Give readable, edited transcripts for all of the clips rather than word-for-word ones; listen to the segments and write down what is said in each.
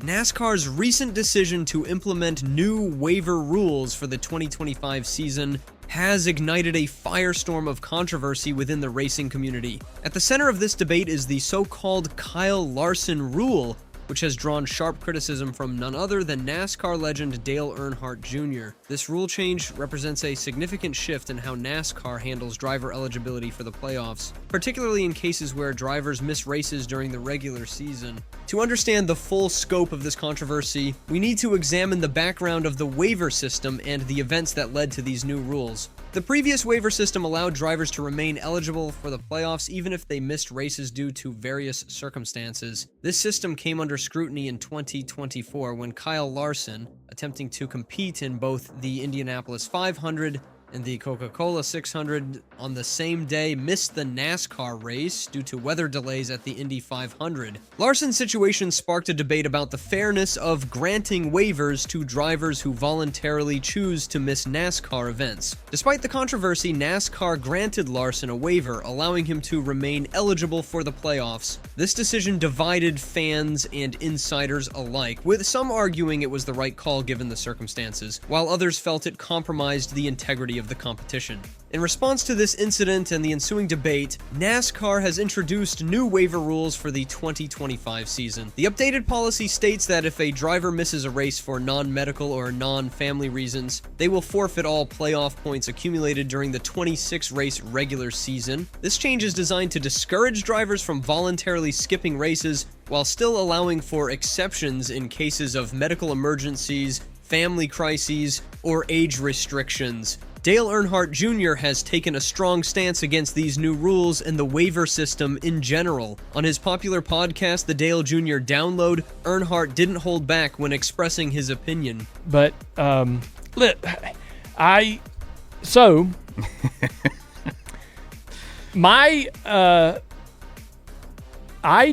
NASCAR's recent decision to implement new waiver rules for the 2025 season has ignited a firestorm of controversy within the racing community. At the center of this debate is the so-called Kyle Larson Rule, which has drawn sharp criticism from none other than NASCAR legend Dale Earnhardt Jr. This rule change represents a significant shift in how NASCAR handles driver eligibility for the playoffs, particularly in cases where drivers miss races during the regular season. To understand the full scope of this controversy, we need to examine the background of the waiver system and the events that led to these new rules. The previous waiver system allowed drivers to remain eligible for the playoffs even if they missed races due to various circumstances. This system came under scrutiny in 2024 when Kyle Larson, attempting to compete in both the Indianapolis 500 and the Coca-Cola 600 on the same day, missed the NASCAR race due to weather delays at the Indy 500. Larson's situation sparked a debate about the fairness of granting waivers to drivers who voluntarily choose to miss NASCAR events. Despite the controversy, NASCAR granted Larson a waiver, allowing him to remain eligible for the playoffs. This decision divided fans and insiders alike, with some arguing it was the right call given the circumstances, while others felt it compromised the integrity of the competition. In response to this incident and the ensuing debate, NASCAR has introduced new waiver rules for the 2025 season. The updated policy states that if a driver misses a race for non-medical or non-family reasons, they will forfeit all playoff points accumulated during the 26-race regular season. This change is designed to discourage drivers from voluntarily skipping races while still allowing for exceptions in cases of medical emergencies, family crises, or age restrictions. Dale Earnhardt Jr. has taken a strong stance against these new rules and the waiver system in general. On his popular podcast, the Dale Jr. Download, Earnhardt didn't hold back when expressing his opinion. But, I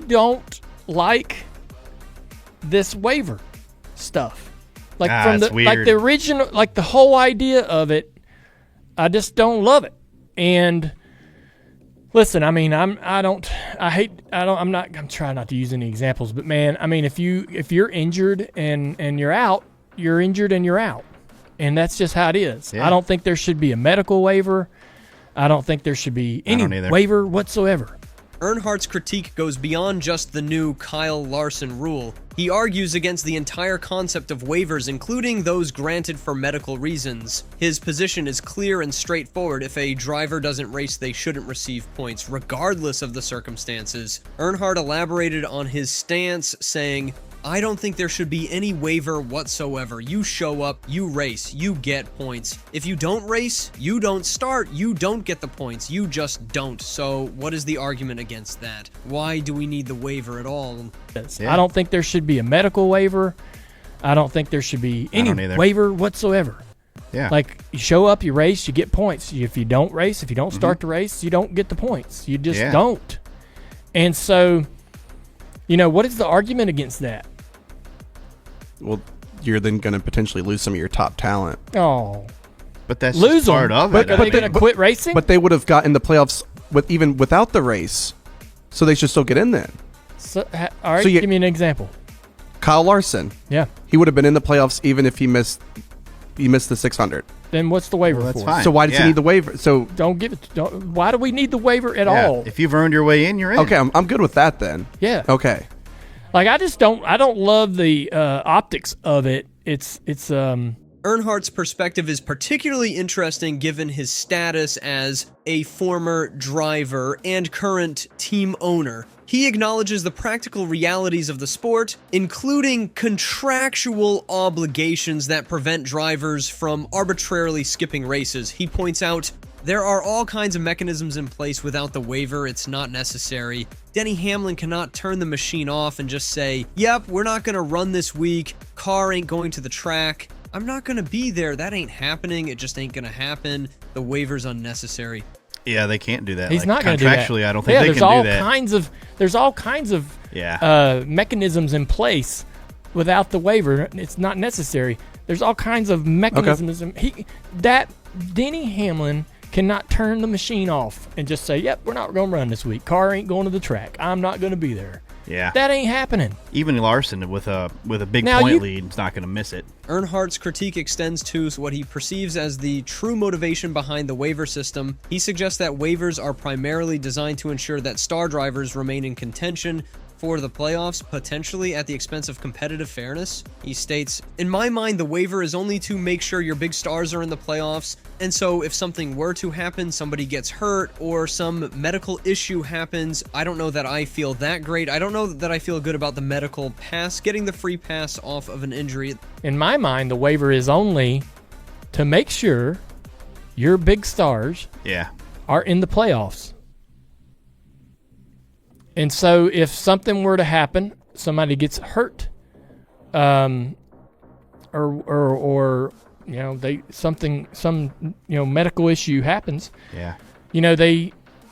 don't like this waiver stuff. Like the original, like the whole idea of it, I just don't love it. And listen, I mean, I'm trying not to use any examples, but man, I mean, if you're injured and you're out, you're injured and you're out. And that's just how it is. Yeah. I don't think there should be a medical waiver. I don't think there should be any waiver whatsoever. Earnhardt's critique goes beyond just the new Kyle Larson rule. He argues against the entire concept of waivers, including those granted for medical reasons. His position is clear and straightforward. If a driver doesn't race, they shouldn't receive points, regardless of the circumstances. Earnhardt elaborated on his stance, saying, "I don't think there should be any waiver whatsoever. You show up, you race, you get points. If you don't race, you don't start, you don't get the points. You just don't. So what is the argument against that? Why do we need the waiver at all?" Yeah. I don't think there should be a medical waiver. I don't think there should be any waiver whatsoever. Yeah. Like, you show up, you race, you get points. If you don't race, if you don't start the race, you don't get the points. You just don't. And so, what is the argument against that? Well, you're then going to potentially lose some of your top talent. Oh. But that's just part of it. But are they going to quit racing? But they would have gotten the playoffs even without the race, so they should still get in then. So, all right, give me an example. Kyle Larson. Yeah. He would have been in the playoffs even if he missed the 600. Then what's the waiver that's for? Fine. So why does he need the waiver? So why do we need the waiver at all? If you've earned your way in, you're in. Okay, I'm good with that then. Yeah. Okay. Like, I don't love the optics of it. It's Earnhardt's perspective is particularly interesting given his status as a former driver and current team owner. He acknowledges the practical realities of the sport, including contractual obligations that prevent drivers from arbitrarily skipping races. He points out, "There are all kinds of mechanisms in place without the waiver. It's not necessary. Denny Hamlin cannot turn the machine off and just say, 'Yep, we're not going to run this week. Car ain't going to the track. I'm not going to be there. That ain't happening. It just ain't going to happen. The waiver's unnecessary.'" Yeah, they can't do that. He's not going to do that. Contractually, I don't think they can do that. There's all kinds of mechanisms in place without the waiver. It's not necessary. There's all kinds of mechanisms. Okay. Denny Hamlin cannot turn the machine off and just say, "Yep, we're not going to run this week. Car ain't going to the track. I'm not going to be there." Yeah. That ain't happening. Even Larson with a big point lead is not going to miss it. Earnhardt's critique extends to what he perceives as the true motivation behind the waiver system. He suggests that waivers are primarily designed to ensure that star drivers remain in contention for the playoffs, potentially at the expense of competitive fairness. He states, "In my mind, the waiver is only to make sure your big stars are in the playoffs, and so if something were to happen, somebody gets hurt, or some medical issue happens, I don't know that I feel that great. I don't know that I feel good about the medical pass, getting the free pass off of an injury." In my mind, the waiver is only to make sure your big stars are in the playoffs. And so if something were to happen, somebody gets hurt, or some medical issue happens. Yeah.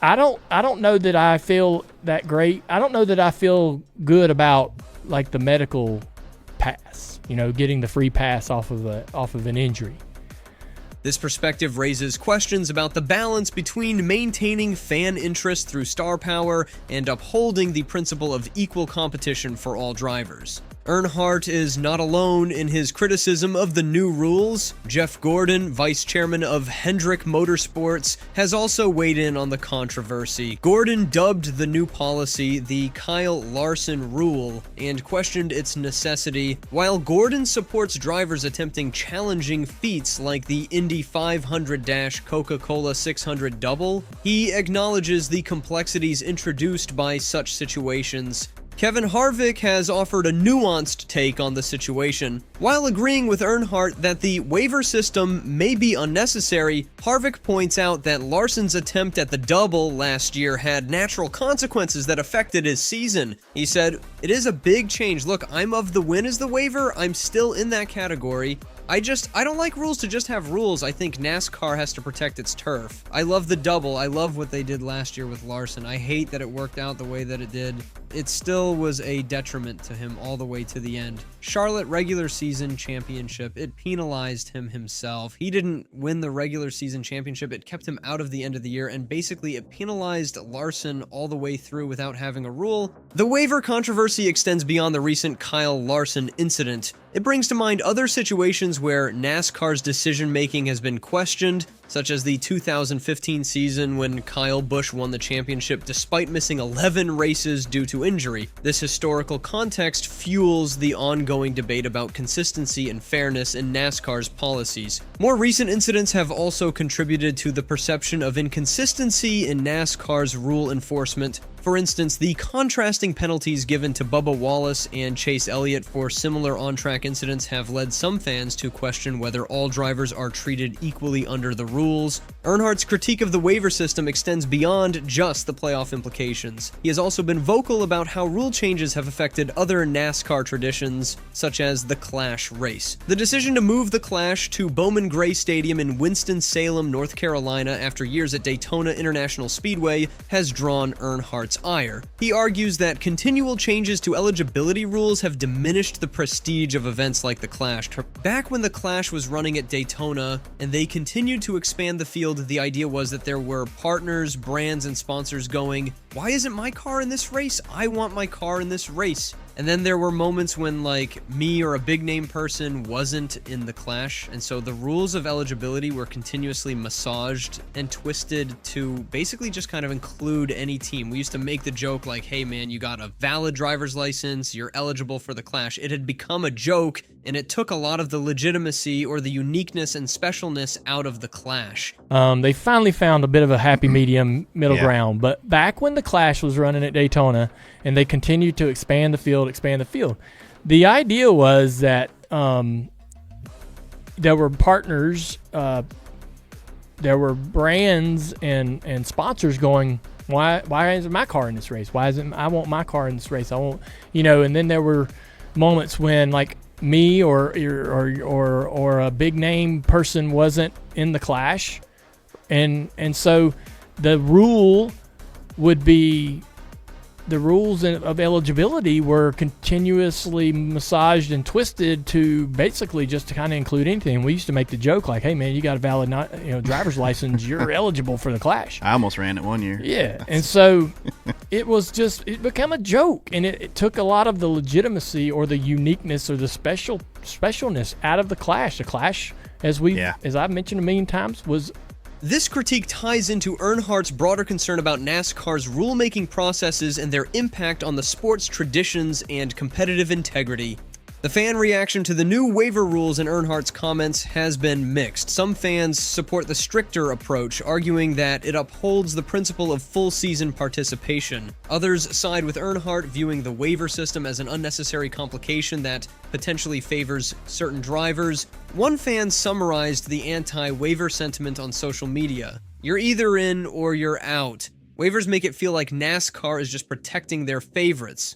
I don't know that I feel that great. I don't know that I feel good about like the medical pass, getting the free pass off of an injury. This perspective raises questions about the balance between maintaining fan interest through star power and upholding the principle of equal competition for all drivers. Earnhardt is not alone in his criticism of the new rules. Jeff Gordon, vice chairman of Hendrick Motorsports, has also weighed in on the controversy. Gordon dubbed the new policy the Kyle Larson Rule and questioned its necessity. While Gordon supports drivers attempting challenging feats like the Indy 500-Coca-Cola 600 double, he acknowledges the complexities introduced by such situations. Kevin Harvick has offered a nuanced take on the situation. While agreeing with Earnhardt that the waiver system may be unnecessary, Harvick points out that Larson's attempt at the double last year had natural consequences that affected his season. He said, "It is a big change. Look, I'm of the win as the waiver. I'm still in that category. I don't like rules to just have rules. I think NASCAR has to protect its turf. I love the double. I love what they did last year with Larson. I hate that it worked out the way that it did. It still was a detriment to him all the way to the end. Charlotte regular season championship, it penalized him himself. He didn't win the regular season championship. It kept him out of the end of the year, and basically it penalized Larson all the way through without having a rule." The waiver controversy extends beyond the recent Kyle Larson incident. It brings to mind other situations where NASCAR's decision-making has been questioned, such as the 2015 season when Kyle Busch won the championship despite missing 11 races due to injury. This historical context fuels the ongoing debate about consistency and fairness in NASCAR's policies. More recent incidents have also contributed to the perception of inconsistency in NASCAR's rule enforcement. For instance, the contrasting penalties given to Bubba Wallace and Chase Elliott for similar on-track incidents have led some fans to question whether all drivers are treated equally under the rules. Earnhardt's critique of the waiver system extends beyond just the playoff implications. He has also been vocal about how rule changes have affected other NASCAR traditions, such as the Clash race. The decision to move the Clash to Bowman Gray Stadium in Winston-Salem, North Carolina, after years at Daytona International Speedway, has drawn Earnhardt's ire. He argues that continual changes to eligibility rules have diminished the prestige of events like the Clash. Back when the Clash was running at Daytona and they continued to expand the field, the idea was that there were partners, brands, and sponsors going, "Why isn't my car in this race? I want my car in this race." And then there were moments when, like, me or a big name person wasn't in the Clash, and so the rules of eligibility were continuously massaged and twisted to basically just kind of include any team. We used to make the joke like, "Hey man, you got a valid driver's license, you're eligible for the Clash." It had become a joke, and it took a lot of the legitimacy or the uniqueness and specialness out of the Clash. They finally found a bit of a happy middle ground, but back when the Clash was running at Daytona and they continued to expand the field, the idea was that there were partners, there were brands and sponsors going, why isn't my car in this race? I want my car in this race. I want, and then there were moments when like me or a big name person wasn't in the Clash. And so the rules of eligibility were continuously massaged and twisted to basically just to kind of include anything. We used to make the joke like, "Hey man, you got a valid driver's license, you're eligible for the Clash." I almost ran it one year. Yeah, and so it became a joke, and it took a lot of the legitimacy or the uniqueness or the specialness out of the Clash. The Clash, as I've mentioned a million times, was. This critique ties into Earnhardt's broader concern about NASCAR's rulemaking processes and their impact on the sport's traditions and competitive integrity. The fan reaction to the new waiver rules in Earnhardt's comments has been mixed. Some fans support the stricter approach, arguing that it upholds the principle of full season participation. Others side with Earnhardt, viewing the waiver system as an unnecessary complication that potentially favors certain drivers. One fan summarized the anti-waiver sentiment on social media. "You're either in or you're out. Waivers make it feel like NASCAR is just protecting their favorites.